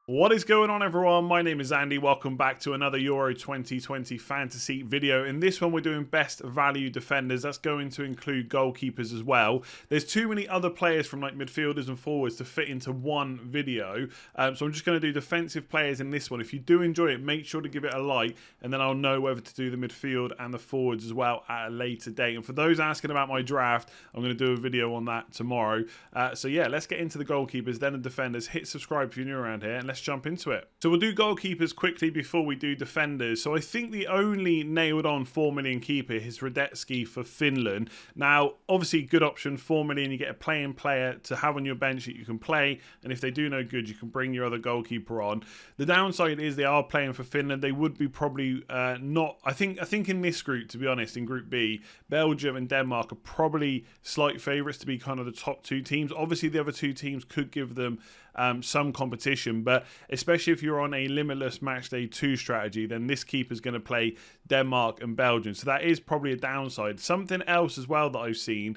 What is going on, everyone? My name is Andy. Welcome back to another Euro 2020 fantasy video. In this one, we're doing best value defenders. That's going to include goalkeepers as well. There's too many other players from like midfielders and forwards to fit into one video. So I'm just going to do defensive players in this one. If you do enjoy it, make sure to give it a like, and then I'll know whether to do the midfield and the forwards as well at a later date. And for those asking about my draft, I'm going to do a video on that tomorrow. So yeah, let's get into the goalkeepers, then the defenders. Hit subscribe if you're new around here, and let's jump into it. So we'll do goalkeepers quickly before we do defenders. So I think the only nailed on 4 million keeper is Radetzky for Finland. Now, obviously good option, 4 million, you get a playing player to have on your bench that you can play, and if they do no good, you can bring your other goalkeeper on. The downside is they are playing for Finland. They would be probably not, I think in this group, to be honest, in Group B, Belgium and Denmark are probably slight favourites to be kind of the top two teams. Obviously the other two teams could give them some competition, but especially if you're on a limitless matchday 2 strategy, then this keeper is going to play Denmark and Belgium. So that is probably a downside. Something else as well that I've seen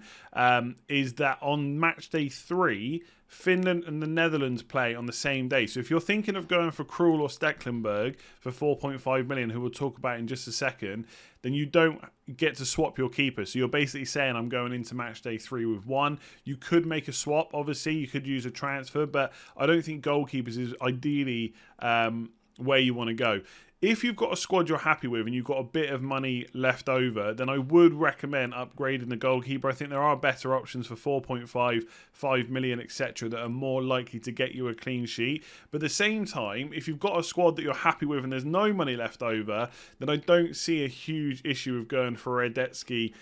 is that on matchday 3, Finland and the Netherlands play on the same day. So if you're thinking of going for Krul or Stecklenburg for 4.5 million, who we'll talk about in just a second, then you don't get to swap your keeper. So you're basically saying, I'm going into match day 3 with one. You could make a swap, obviously. You could use a transfer, but I don't think goalkeepers is ideally where you want to go. If you've got a squad you're happy with and you've got a bit of money left over, then I would recommend upgrading the goalkeeper. I think there are better options for 4.5, 5 million, etc. that are more likely to get you a clean sheet. But at the same time, if you've got a squad that you're happy with and there's no money left over, then I don't see a huge issue of going for Radetzky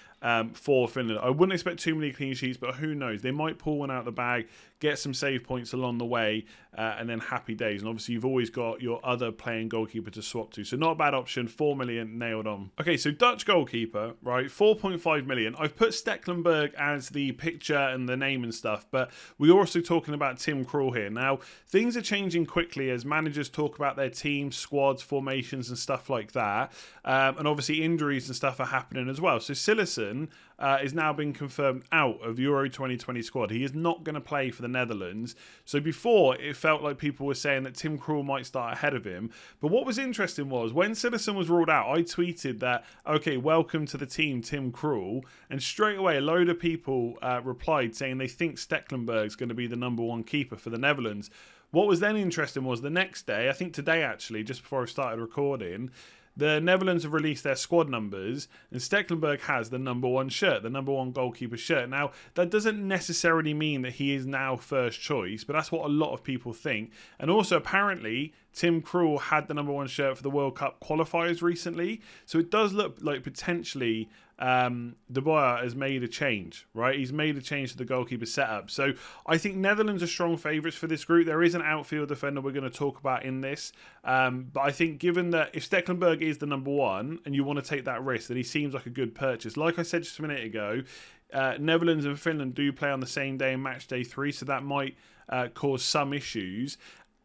for Finland. I wouldn't expect too many clean sheets, but who knows? They might pull one out of the bag, get some save points along the way, and then happy days. And obviously, you've always got your other playing goalkeeper to swap to. So not a bad option. 4 million nailed on. Okay, so Dutch goalkeeper, right? 4.5 million. I've put Stecklenburg as the picture and the name and stuff, but we're also talking about Tim Krul here. Now, things are changing quickly as managers talk about their teams, squads, formations, and stuff like that. And obviously, injuries and stuff are happening as well. So Cillessen is now being confirmed out of the Euro 2020 squad. He is not going to play for the Netherlands. So before, it felt like people were saying that Tim Krul might start ahead of him. But what was interesting was when Cillessen was ruled out, I tweeted that, okay, welcome to the team, Tim Krul. And straight away, a load of people replied saying they think Stecklenburg's going to be the #1 keeper for the Netherlands. What was then interesting was the next day, I think today actually, just before I started recording, the Netherlands have released their squad numbers, and Stecklenburg has the #1 shirt, the #1 goalkeeper shirt. Now, that doesn't necessarily mean that he is now first choice, but that's what a lot of people think. And also, apparently, Tim Krul had the #1 shirt for the World Cup qualifiers recently, so it does look like potentially De Boer has made a change, right? He's made a change to the goalkeeper setup. So I think Netherlands are strong favourites for this group. There is an outfield defender we're going to talk about in this. But I think given that if Stecklenburg is the #1 and you want to take that risk, then he seems like a good purchase. Like I said just a minute ago, Netherlands and Finland do play on the same day in match day 3, so that might cause some issues.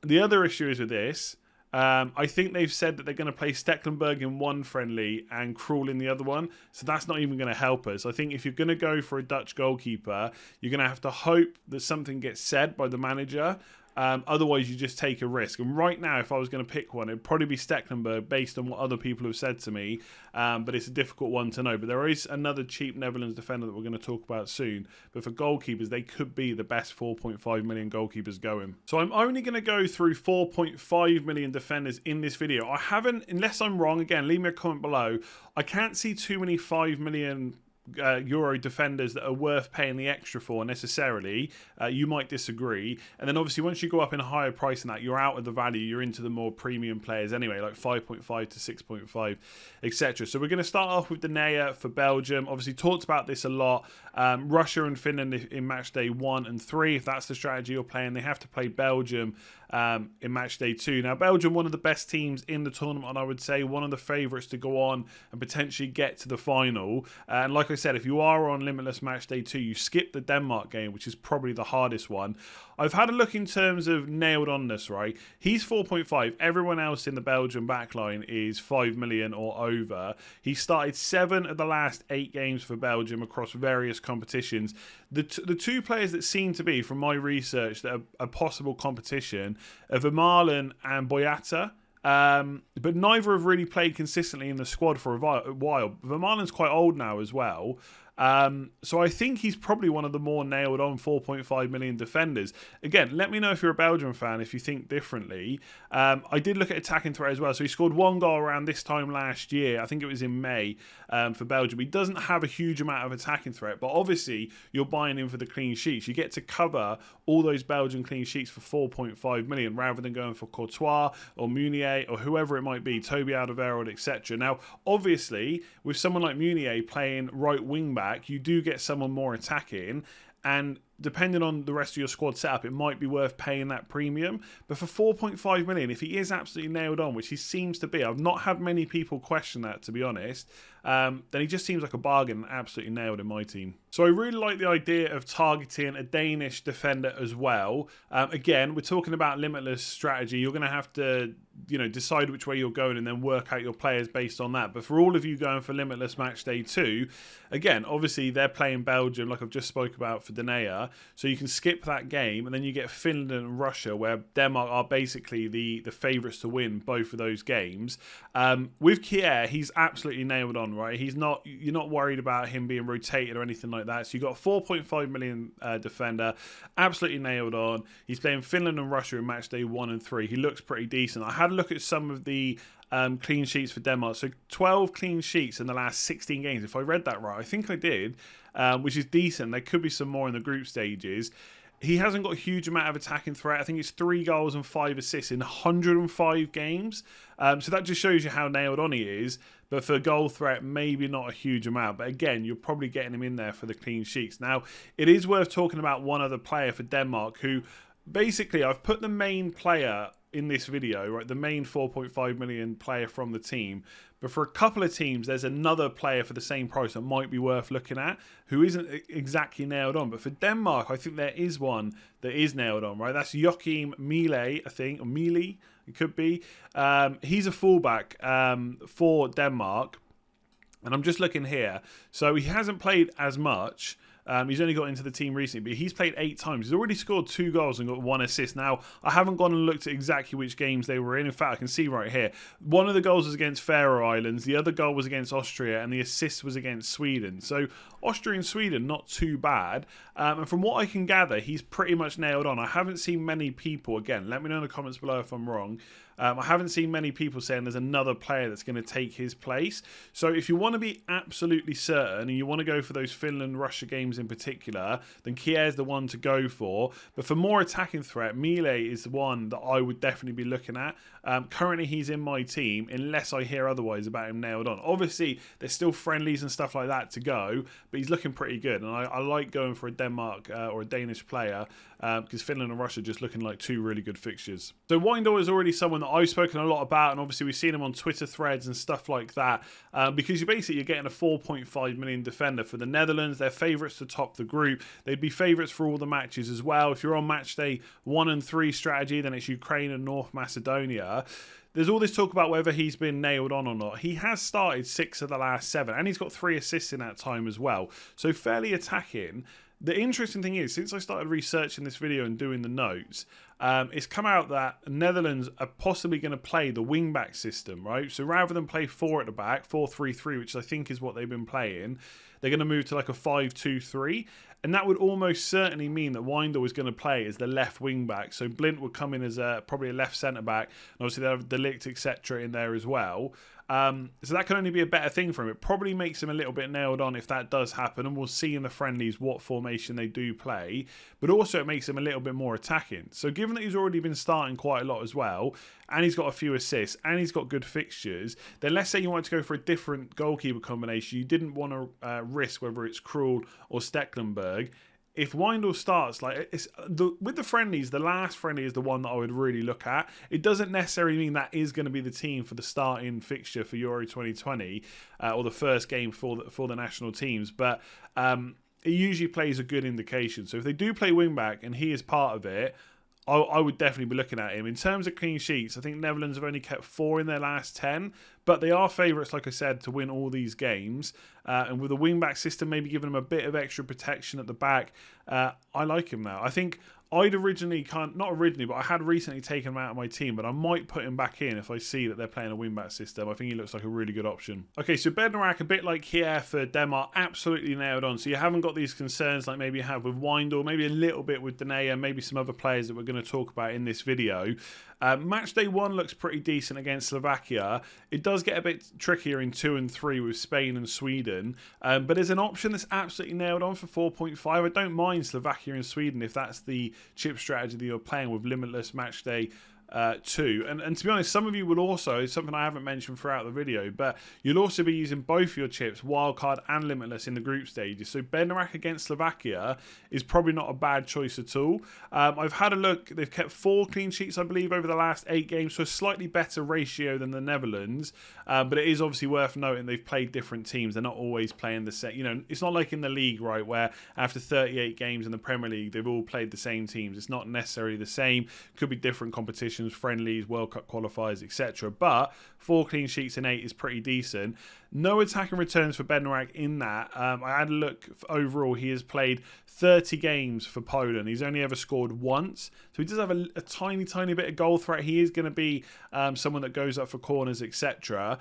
The other issue is with this. I think they've said that they're going to play Stecklenburg in one friendly and Krul in the other one. So that's not even going to help us. I think if you're going to go for a Dutch goalkeeper, you're going to have to hope that something gets said by the manager. Otherwise, you just take a risk. And right now, if I was going to pick one, it'd probably be Stecklenburg based on what other people have said to me. But it's a difficult one to know. But there is another cheap Netherlands defender that we're going to talk about soon. But for goalkeepers, they could be the best 4.5 million goalkeepers going. So I'm only going to go through 4.5 million defenders in this video. I haven't, unless I'm wrong, again, leave me a comment below. I can't see too many 5 million Euro defenders that are worth paying the extra for necessarily. You might disagree, and then obviously once you go up in a higher price than that, you're out of the value, you're into the more premium players anyway, like 5.5 to 6.5, etc. So we're going to start off with Denayer for Belgium. Obviously talked about this a lot. Russia and Finland in match day 1 and 3, if that's the strategy you're playing, they have to play Belgium in match day 2. Now Belgium, one of the best teams in the tournament, and I would say one of the favourites to go on and potentially get to the final. And like I said, if you are on limitless match day 2, you skip the Denmark game, which is probably the hardest one. I've had a look in terms of nailed onness, right? He's 4.5. Everyone else in the Belgian backline is 5 million or over. He started 7 of the last 8 games for Belgium across various competitions. The two players that seem to be, from my research, that are a possible competition are Vermaelen and Boyata. But neither have really played consistently in the squad for a while. Vermaelen's quite old now as well. So I think he's probably one of the more nailed on 4.5 million defenders. Again, let me know if you're a Belgium fan, if you think differently. I did look at attacking threat as well. So he scored 1 goal around this time last year. I think it was in May for Belgium. He doesn't have a huge amount of attacking threat, but obviously you're buying in for the clean sheets. You get to cover all those Belgian clean sheets for 4.5 million rather than going for Courtois or Meunier or whoever it might be, Toby Alderweireld, etc. Now, obviously, with someone like Meunier playing right wing back, you do get someone more attacking, and depending on the rest of your squad setup, it might be worth paying that premium. But for 4.5 million, if he is absolutely nailed on, which he seems to be, I've not had many people question that, to be honest, then he just seems like a bargain, absolutely nailed in my team. So I really like the idea of targeting a Danish defender as well. Again, we're talking about limitless strategy. You're going to have to, decide which way you're going and then work out your players based on that. But for all of you going for limitless match day 2, again, obviously they're playing Belgium, like I've just spoke about for Denayer. So you can skip that game, and then you get Finland and Russia, where Denmark are basically the favourites to win both of those games. With Kjaer, he's absolutely nailed on, right? You're not worried about him being rotated or anything like that. So you've got a 4.5 million defender, absolutely nailed on. He's playing Finland and Russia in match day 1 and 3. He looks pretty decent. I had a look at some of the clean sheets for Denmark. So 12 clean sheets in the last 16 games. If I read that right, I think I did, which is decent. There could be some more in the group stages. He hasn't got a huge amount of attacking threat. I think it's 3 goals and 5 assists in 105 games. So that just shows you how nailed on he is. But for goal threat, maybe not a huge amount. But again, you're probably getting him in there for the clean sheets. Now, it is worth talking about one other player for Denmark who, basically, I've put the main player in this video, right? The main 4.5 million player from the team. But for a couple of teams, there's another player for the same price that might be worth looking at who isn't exactly nailed on. But for Denmark, I think there is one that is nailed on, right? That's Joachim Miele, I think, or Miele, it could be. He's a fullback for Denmark. And I'm just looking here. So he hasn't played as much. He's only got into the team recently, but he's played 8 times. He's already scored 2 goals and got 1 assist. Now, I haven't gone and looked at exactly which games they were in. In fact, I can see right here. One of the goals was against Faroe Islands. The other goal was against Austria, and the assist was against Sweden. So, Austria and Sweden, not too bad. And from what I can gather, he's pretty much nailed on. I haven't seen many people, again, let me know in the comments below if I'm wrong. I haven't seen many people saying there's another player that's going to take his place. So if you want to be absolutely certain and you want to go for those Finland-Russia games in particular, then Kjaer is the one to go for. But for more attacking threat, Miele is the one that I would definitely be looking at. Currently, he's in my team, unless I hear otherwise about him nailed on. Obviously, there's still friendlies and stuff like that to go, but he's looking pretty good. And I like going for a Denmark or a Danish player because Finland and Russia are just looking like 2 really good fixtures. So Wijndal is already someone that I've spoken a lot about, and obviously we've seen him on Twitter threads and stuff like that, because you're getting a 4.5 million defender for the Netherlands. They're favourites to top the group. They'd be favourites for all the matches as well. If you're on match day 1 and 3 strategy, then it's Ukraine and North Macedonia. There's all this talk about whether he's been nailed on or not. He has started 6 of the last 7, and he's got 3 assists in that time as well. So fairly attacking. The interesting thing is, since I started researching this video and doing the notes, it's come out that Netherlands are possibly going to play the wing-back system, right? So rather than play 4 at the back, 4-3-3, which I think is what they've been playing, they're going to move to like a 5-2-3. And that would almost certainly mean that Wijndal is going to play as the left wing-back. So Blind would come in as probably a left centre-back. And obviously they have De Ligt, etc. in there as well. So that can only be a better thing for him. It probably makes him a little bit nailed on if that does happen, and we'll see in the friendlies what formation they do play, but also it makes him a little bit more attacking. So given that he's already been starting quite a lot as well, and he's got a few assists, and he's got good fixtures, then let's say you wanted to go for a different goalkeeper combination, you didn't want to risk whether it's Krul or Stecklenburg. If Wijndal starts, with the friendlies, the last friendly is the one that I would really look at. It doesn't necessarily mean that is going to be the team for the starting fixture for Euro 2020 or the first game for the national teams, but it usually plays a good indication. So if they do play wing-back and he is part of it, I would definitely be looking at him. In terms of clean sheets, I think Netherlands have only kept 4 in their last 10, but they are favourites, like I said, to win all these games. And with the wing-back system, maybe giving them a bit of extra protection at the back, I like him now. I think I'd originally not originally, but I had recently taken him out of my team, but I might put him back in if I see that they're playing a wing-back system. I think he looks like a really good option. Okay, so Bednarak, a bit like Kjær for Denmark, absolutely nailed on. So you haven't got these concerns like maybe you have with Wijndal, maybe a little bit with Denayer, maybe some other players that we're going to talk about in this video. Match day 1 looks pretty decent against Slovakia. It does get a bit trickier in 2 and 3 with Spain and Sweden, but there's an option that's absolutely nailed on for 4.5. I don't mind Slovakia and Sweden if that's the chip strategy that you're playing with Limitless Match Day 2. And to be honest, some of you will also, something I haven't mentioned throughout the video, but you'll also be using both your chips, Wildcard and Limitless, in the group stages. So Bednarak against Slovakia is probably not a bad choice at all. I've had a look. They've kept 4 clean sheets, I believe, over the last 8 games, so a slightly better ratio than the Netherlands. But it is obviously worth noting they've played different teams. They're not always playing the same. You know, it's not like in the league, right, where after 38 games in the Premier League, they've all played the same teams. It's not necessarily the same. Could be different competitions, friendlies, World Cup qualifiers, etc. But 4 clean sheets in 8 is pretty decent. No attacking returns for Bednarak in that. I had a look overall. He has played 30 games for Poland. He's only ever scored once. So he does have a tiny bit of goal threat. He is going to be someone that goes up for corners, etc.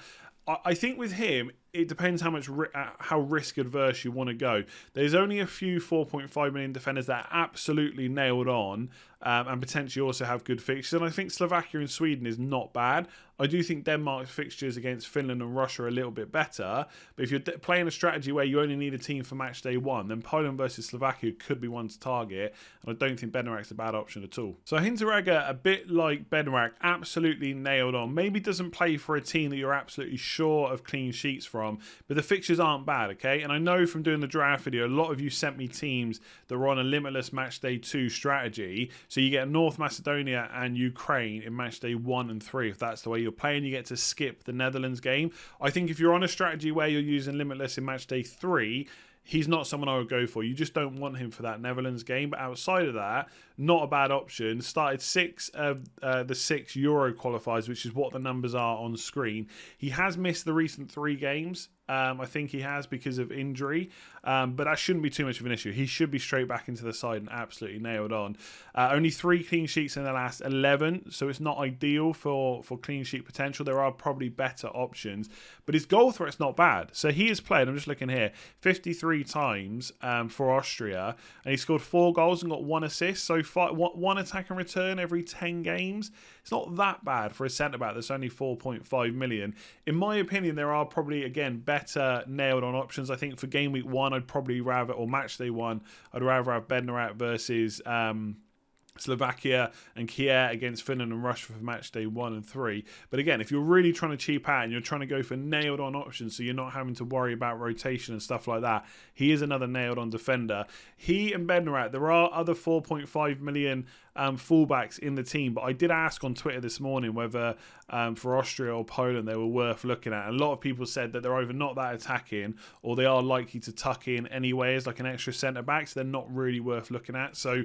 I think with him, it depends how risk adverse you want to go. There's only a few 4.5 million defenders that are absolutely nailed on and potentially also have good fixtures. And I think Slovakia and Sweden is not bad. I do think Denmark's fixtures against Finland and Russia are a little bit better. But if you're playing a strategy where you only need a team for match day 1, then Poland versus Slovakia could be one to target. And I don't think Bednarak's a bad option at all. So Hinteregger, a bit like Bednarak, absolutely nailed on. Maybe doesn't play for a team that you're absolutely sure of clean sheets from, but the fixtures aren't bad, okay? And I know from doing the draft video, a lot of you sent me teams that were on a Limitless Match Day 2 strategy. So you get North Macedonia and Ukraine in Match Day 1 and 3. If that's the way you're playing, you get to skip the Netherlands game. I think if you're on a strategy where you're using Limitless in Match Day 3, he's not someone I would go for. You just don't want him for that Netherlands game. But outside of that, not a bad option. Started 6 of the 6 Euro qualifiers, which is what the numbers are on screen. He has missed the recent 3 games. I think he has because of injury, but that shouldn't be too much of an issue. He should be straight back into the side and absolutely nailed on. Only 3 clean sheets in the last 11, so it's not ideal for clean sheet potential. There are probably better options, but his goal threat's not bad. So he has played, I'm just looking here, 53 times for Austria, and he scored 4 goals and got 1 assist, so 1 attack and return every 10 games. It's not that bad for a centre-back that's only 4.5 million. In my opinion, there are probably, again, better nailed-on options. I think for game week 1, I'd probably rather, or match day 1, I'd rather have Bednarak versus Slovakia and Kjær against Finland and Russia for match day 1 and 3. But again, if you're really trying to cheap out and you're trying to go for nailed on options so you're not having to worry about rotation and stuff like that, he is another nailed on defender. He and Bednarak, there are other 4.5 million fullbacks in the team, but I did ask on Twitter this morning whether for Austria or Poland they were worth looking at. And a lot of people said that they're either not that attacking or they are likely to tuck in anyway as like an extra centre back, so they're not really worth looking at. So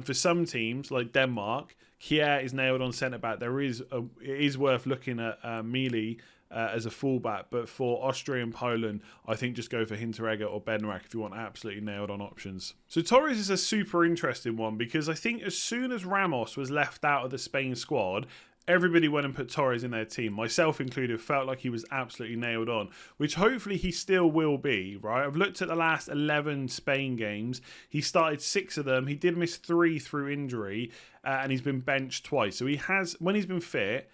for some teams like Denmark, Kjær is nailed on centre back. It is worth looking at Mealy as a fullback, but for Austria and Poland, I think just go for Hinteregger or Bednarak if you want absolutely nailed on options. So Torres is a super interesting one because I think as soon as Ramos was left out of the Spain squad, everybody went and put Torres in their team, myself included, felt like he was absolutely nailed on, which hopefully he still will be, right? I've looked at the last 11 Spain games. He started 6 of them. He did miss 3 through injury, and he's been benched twice. So he has, when he's been fit,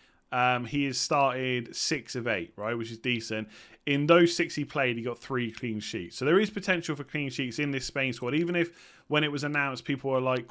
he has started 6 of 8, right, which is decent. In those 6 he played, he got 3 clean sheets. So there is potential for clean sheets in this Spain squad, even if when it was announced, people were like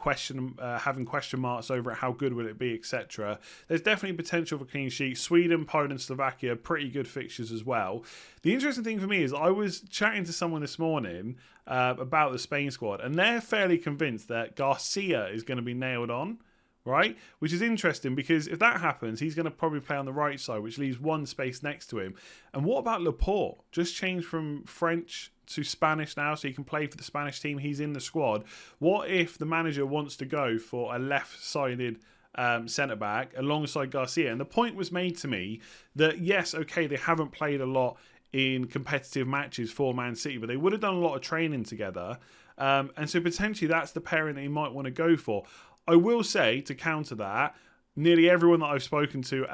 having question marks over it, how good will it be, etc. There's definitely potential for clean sheets. Sweden, Poland, Slovakia, pretty good fixtures as well. The interesting thing for me is I was chatting to someone this morning about the Spain squad, and they're fairly convinced that Garcia is going to be nailed on. Right? Which is interesting because if that happens, he's going to probably play on the right side, which leaves one space next to him. And what about Laporte? Just changed from French to Spanish now, so he can play for the Spanish team. He's in the squad. What if the manager wants to go for a left-sided centre-back alongside Garcia. And the point was made to me that, yes, okay, they haven't played a lot in competitive matches for Man City, but they would have done a lot of training together. And so potentially that's the pairing that you might want to go for. I will say, to counter that, nearly everyone that I've spoken to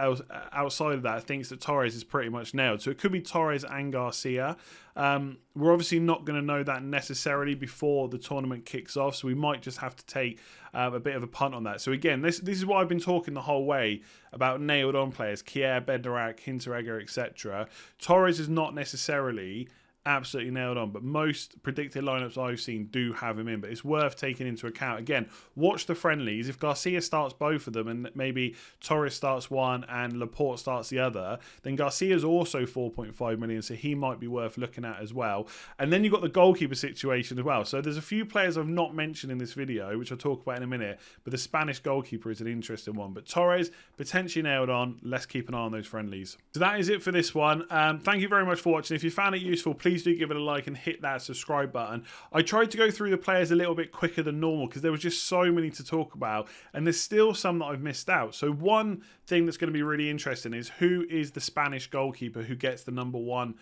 outside of that thinks that Torres is pretty much nailed. So it could be Torres and Garcia. We're obviously not going to know that necessarily before the tournament kicks off, so we might just have to take a bit of a punt on that. So again, this is what I've been talking the whole way about nailed on players, Kjaer, Bednarek, Hinteregger, etc. Torres is not necessarily absolutely nailed on, but most predicted lineups I've seen do have him in, but it's worth taking into account. Again, watch the friendlies. If Garcia starts both of them and maybe Torres starts one and Laporte starts the other, then Garcia's also 4.5 million, so he might be worth looking at as well. And then you've got the goalkeeper situation as well. So there's a few players I've not mentioned in this video, which I'll talk about in a minute, but the Spanish goalkeeper is an interesting one. But Torres, potentially nailed on. Let's keep an eye on those friendlies. So that is it for this one. Thank you very much for watching. If you found it useful, please do give it a like and hit that subscribe button. I tried to go through the players a little bit quicker than normal because there was just so many to talk about, and there's still some that I've missed out. So one thing that's going to be really interesting is who is the Spanish goalkeeper who gets the #1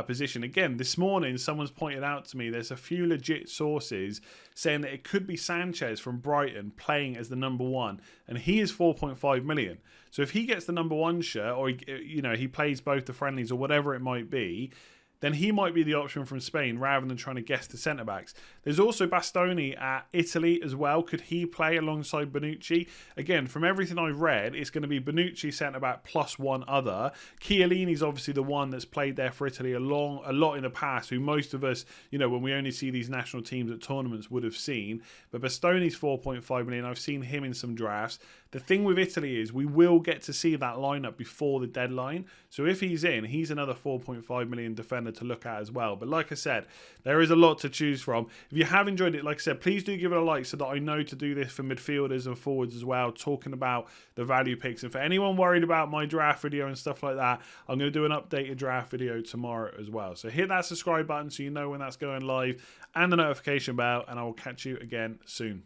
position. Again, this morning someone's pointed out to me there's a few legit sources saying that it could be Sanchez from Brighton playing as the #1, and he is 4.5 million. So if he gets the #1 shirt, or he plays both the friendlies or whatever it might be, then he might be the option from Spain rather than trying to guess the centre-backs. There's also Bastoni at Italy as well. Could he play alongside Bonucci? Again, from everything I've read, it's going to be Bonucci centre-back plus one other. Chiellini's obviously the one that's played there for Italy a lot in the past, who most of us, when we only see these national teams at tournaments, would have seen. But Bastoni's 4.5 million. I've seen him in some drafts. The thing with Italy is we will get to see that lineup before the deadline. So if he's in, he's another 4.5 million defender to look at as well. But like I said, there is a lot to choose from. If you have enjoyed it, like I said, please do give it a like so that I know to do this for midfielders and forwards as well, talking about the value picks. And for anyone worried about my draft video and stuff like that, I'm going to do an updated draft video tomorrow as well. So hit that subscribe button so you know when that's going live and the notification bell, and I will catch you again soon.